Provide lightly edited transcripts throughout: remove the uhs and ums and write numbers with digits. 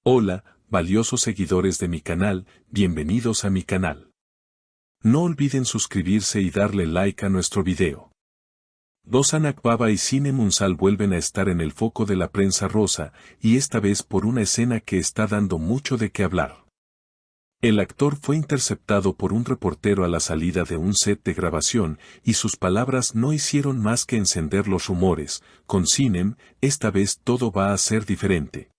Hola, valiosos seguidores de mi canal, bienvenidos a mi canal. No olviden suscribirse y darle like a nuestro video. Ozan Akbaba y Sinem Unsal vuelven a estar en el foco de la prensa rosa, y esta vez por una escena que está dando mucho de qué hablar. El actor fue interceptado por un reportero a la salida de un set de grabación, y sus palabras no hicieron más que encender los rumores. Con Sinem, esta vez todo va a ser diferente.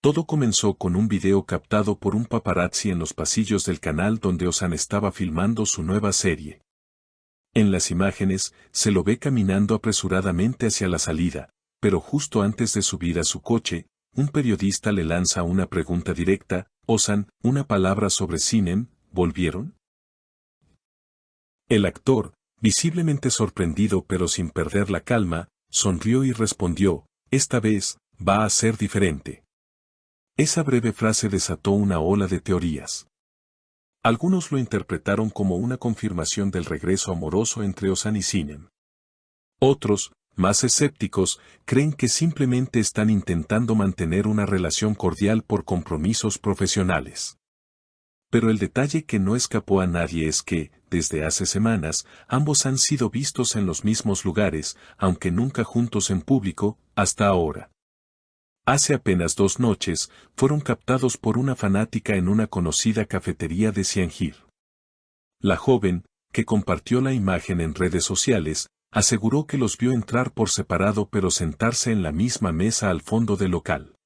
Todo comenzó con un video captado por un paparazzi en los pasillos del canal donde Ozan estaba filmando su nueva serie. En las imágenes, se lo ve caminando apresuradamente hacia la salida, pero justo antes de subir a su coche, un periodista le lanza una pregunta directa: Ozan, una palabra sobre Sinem, ¿volvieron? El actor, visiblemente sorprendido pero sin perder la calma, sonrió y respondió: esta vez, va a ser diferente. Esa breve frase desató una ola de teorías. Algunos lo interpretaron como una confirmación del regreso amoroso entre Ozan y Sinem. Otros, más escépticos, creen que simplemente están intentando mantener una relación cordial por compromisos profesionales. Pero el detalle que no escapó a nadie es que, desde hace semanas, ambos han sido vistos en los mismos lugares, aunque nunca juntos en público, hasta ahora. Hace apenas 2 noches, fueron captados por una fanática en una conocida cafetería de Siangir. La joven, que compartió la imagen en redes sociales, aseguró que los vio entrar por separado pero sentarse en la misma mesa al fondo del local.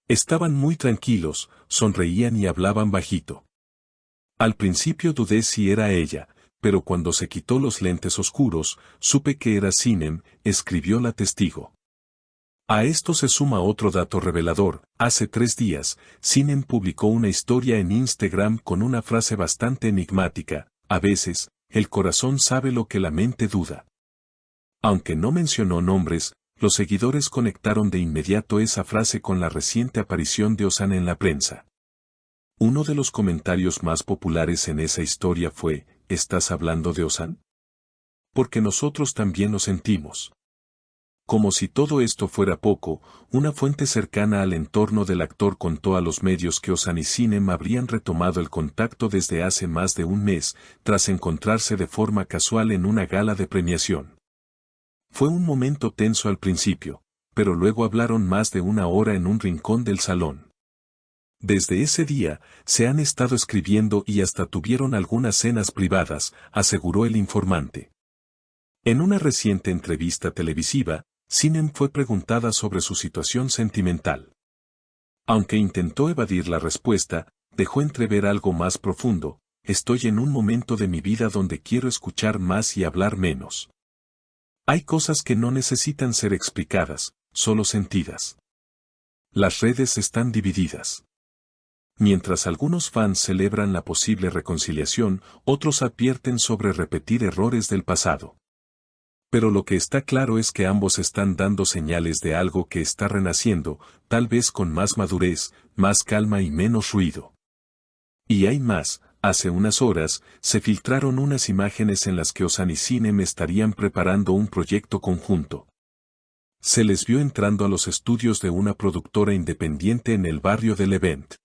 Estaban muy tranquilos, sonreían y hablaban bajito. Al principio dudé si era ella, pero cuando se quitó los lentes oscuros, supe que era Sinem, escribió la testigo. A esto se suma otro dato revelador: hace 3 días, Sinem publicó una historia en Instagram con una frase bastante enigmática: a veces, el corazón sabe lo que la mente duda. Aunque no mencionó nombres, los seguidores conectaron de inmediato esa frase con la reciente aparición de Ozan en la prensa. Uno de los comentarios más populares en esa historia fue: ¿estás hablando de Ozan? Porque nosotros también lo sentimos. Como si todo esto fuera poco, una fuente cercana al entorno del actor contó a los medios que Ozan y Sinem habrían retomado el contacto desde hace más de un mes, tras encontrarse de forma casual en una gala de premiación. Fue un momento tenso al principio, pero luego hablaron más de 1 hora en un rincón del salón. Desde ese día, se han estado escribiendo y hasta tuvieron algunas cenas privadas, aseguró el informante. En una reciente entrevista televisiva, Sinem fue preguntada sobre su situación sentimental. Aunque intentó evadir la respuesta, dejó entrever algo más profundo: estoy en un momento de mi vida donde quiero escuchar más y hablar menos. Hay cosas que no necesitan ser explicadas, solo sentidas. Las redes están divididas. Mientras algunos fans celebran la posible reconciliación, otros advierten sobre repetir errores del pasado. Pero lo que está claro es que ambos están dando señales de algo que está renaciendo, tal vez con más madurez, más calma y menos ruido. Y hay más: hace unas horas, se filtraron unas imágenes en las que Ozan y Sinem estarían preparando un proyecto conjunto. Se les vio entrando a los estudios de una productora independiente en el barrio de Levent.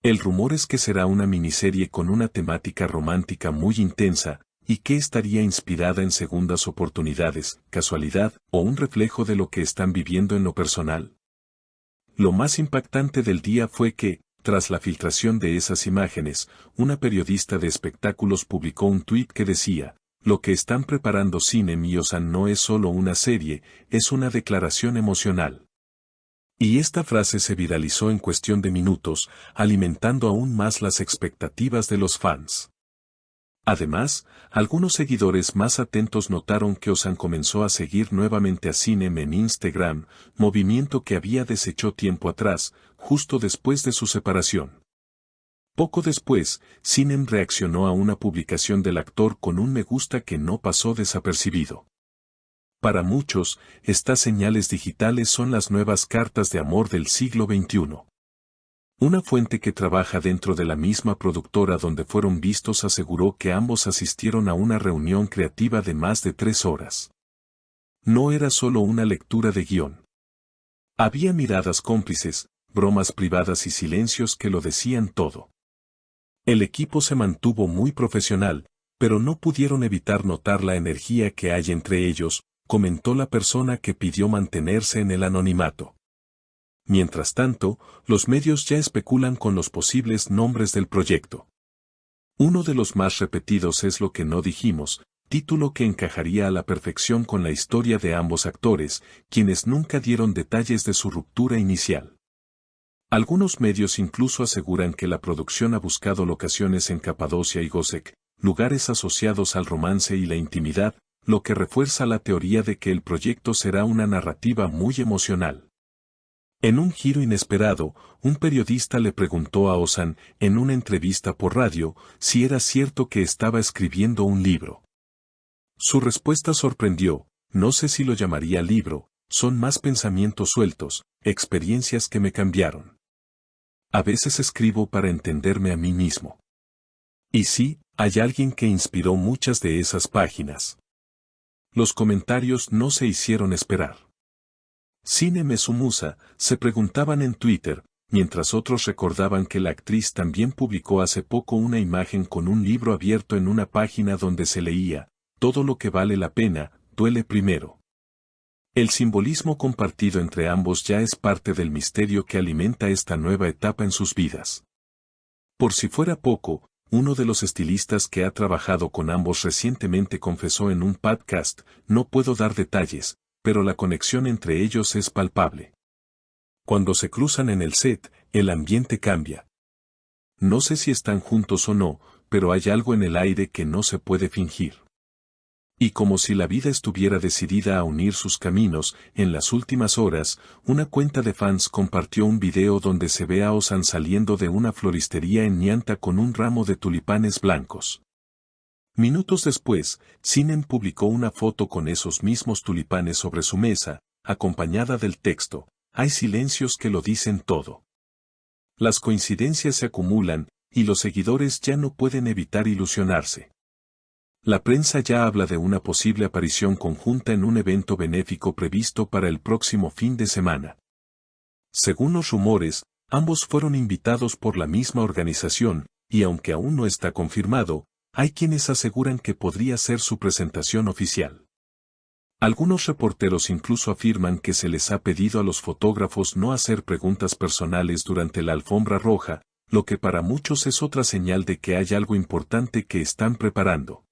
El rumor es que será una miniserie con una temática romántica muy intensa, y que estaría inspirada en segundas oportunidades, casualidad, o un reflejo de lo que están viviendo en lo personal. Lo más impactante del día fue que, tras la filtración de esas imágenes, una periodista de espectáculos publicó un tuit que decía: lo que están preparando Sinem y Ozan no es solo una serie, es una declaración emocional. Y esta frase se viralizó en cuestión de minutos, alimentando aún más las expectativas de los fans. Además, algunos seguidores más atentos notaron que Ozan comenzó a seguir nuevamente a Sinem en Instagram, movimiento que había deshecho tiempo atrás, justo después de su separación. Poco después, Sinem reaccionó a una publicación del actor con un me gusta que no pasó desapercibido. Para muchos, estas señales digitales son las nuevas cartas de amor del siglo XXI. Una fuente que trabaja dentro de la misma productora donde fueron vistos aseguró que ambos asistieron a una reunión creativa de más de 3 horas. No era solo una lectura de guión. Había miradas cómplices, bromas privadas y silencios que lo decían todo. El equipo se mantuvo muy profesional, pero no pudieron evitar notar la energía que hay entre ellos, comentó la persona que pidió mantenerse en el anonimato. Mientras tanto, los medios ya especulan con los posibles nombres del proyecto. Uno de los más repetidos es Lo que no dijimos, título que encajaría a la perfección con la historia de ambos actores, quienes nunca dieron detalles de su ruptura inicial. Algunos medios incluso aseguran que la producción ha buscado locaciones en Capadocia y Göcek, lugares asociados al romance y la intimidad, lo que refuerza la teoría de que el proyecto será una narrativa muy emocional. En un giro inesperado, un periodista le preguntó a Ozan, en una entrevista por radio, si era cierto que estaba escribiendo un libro. Su respuesta sorprendió: no sé si lo llamaría libro, son más pensamientos sueltos, experiencias que me cambiaron. A veces escribo para entenderme a mí mismo. Y sí, hay alguien que inspiró muchas de esas páginas. Los comentarios no se hicieron esperar. Cine Mesumusa, se preguntaban en Twitter, mientras otros recordaban que la actriz también publicó hace poco una imagen con un libro abierto en una página donde se leía: todo lo que vale la pena, duele primero. El simbolismo compartido entre ambos ya es parte del misterio que alimenta esta nueva etapa en sus vidas. Por si fuera poco, uno de los estilistas que ha trabajado con ambos recientemente confesó en un podcast: no puedo dar detalles, pero la conexión entre ellos es palpable. Cuando se cruzan en el set, el ambiente cambia. No sé si están juntos o no, pero hay algo en el aire que no se puede fingir. Y como si la vida estuviera decidida a unir sus caminos, en las últimas horas, una cuenta de fans compartió un video donde se ve a Ozan saliendo de una floristería en Ñanta con un ramo de tulipanes blancos. Minutos después, Sinem publicó una foto con esos mismos tulipanes sobre su mesa, acompañada del texto: hay silencios que lo dicen todo. Las coincidencias se acumulan, y los seguidores ya no pueden evitar ilusionarse. La prensa ya habla de una posible aparición conjunta en un evento benéfico previsto para el próximo fin de semana. Según los rumores, ambos fueron invitados por la misma organización, y aunque aún no está confirmado, hay quienes aseguran que podría ser su presentación oficial. Algunos reporteros incluso afirman que se les ha pedido a los fotógrafos no hacer preguntas personales durante la alfombra roja, lo que para muchos es otra señal de que hay algo importante que están preparando.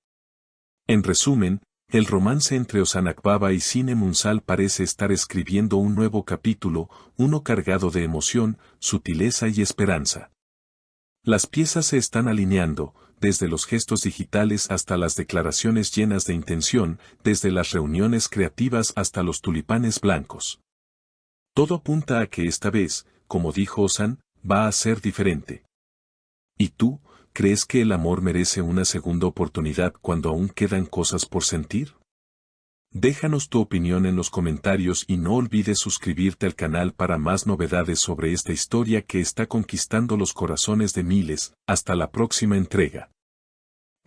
En resumen, el romance entre Ozan Akbaba y Sinem Ünsal parece estar escribiendo un nuevo capítulo, uno cargado de emoción, sutileza y esperanza. Las piezas se están alineando, desde los gestos digitales hasta las declaraciones llenas de intención, desde las reuniones creativas hasta los tulipanes blancos. Todo apunta a que esta vez, como dijo Ozan, va a ser diferente. ¿Y tú, crees que el amor merece una segunda oportunidad cuando aún quedan cosas por sentir? Déjanos tu opinión en los comentarios y no olvides suscribirte al canal para más novedades sobre esta historia que está conquistando los corazones de miles. Hasta la próxima entrega.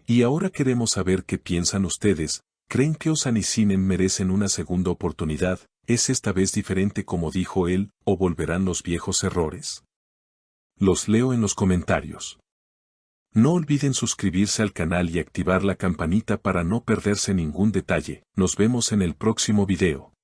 Y ahora queremos saber qué piensan ustedes. ¿Creen que Ozan y Sinem merecen una segunda oportunidad? ¿Es esta vez diferente como dijo él, o volverán los viejos errores? Los leo en los comentarios. No olviden suscribirse al canal y activar la campanita para no perderse ningún detalle. Nos vemos en el próximo video.